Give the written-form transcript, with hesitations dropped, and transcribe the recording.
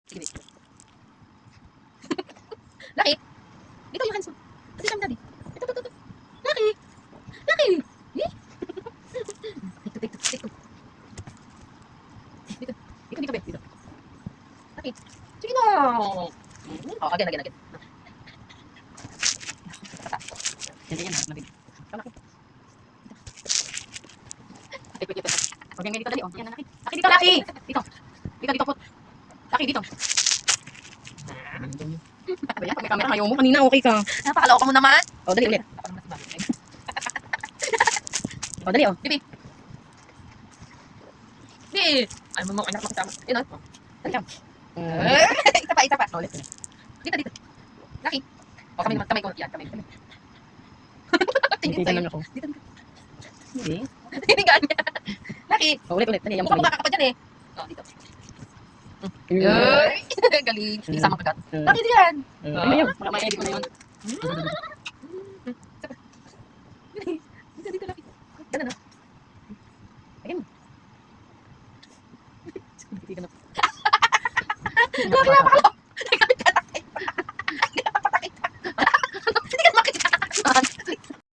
Sige, babe. Laki! Dito yung hands mo. Kasi kami daddy. Ito. Laki! Laki! Eh? Dito. Dito, babe. Dito. Laki. Sige na! Oh, again. Yan. Laki. Ito. Okay, dito dali. Oh, yan na, laki. Laki dito, laki! Dito, put. Laki, dito. Ano ba yan? Pag may camera, ayaw mo. Kanina, okay ka. Napakaloko mo naman. Oh, dali ulit. Oh, dali, oh. Bibi. Bibi. Ay, mo anak makasama. Yun, oh. Dali ka. Isa pa. Oh, ulit. Dito. Laki. Oh, kamay ko. Yan, kamay. Tingin sa'yo. Lang ako. Dito. Hindi. Tinigaan niya. Laki. Oh, ulit. Dali, yung mukha kakapad yan eh. Oh, dito. Ay, galing. Isa makagat. Laki diyan. Ano yun? Maka-edit ko na yun. Dito, laki. Ganun, oh. Ayun. Laki na pala.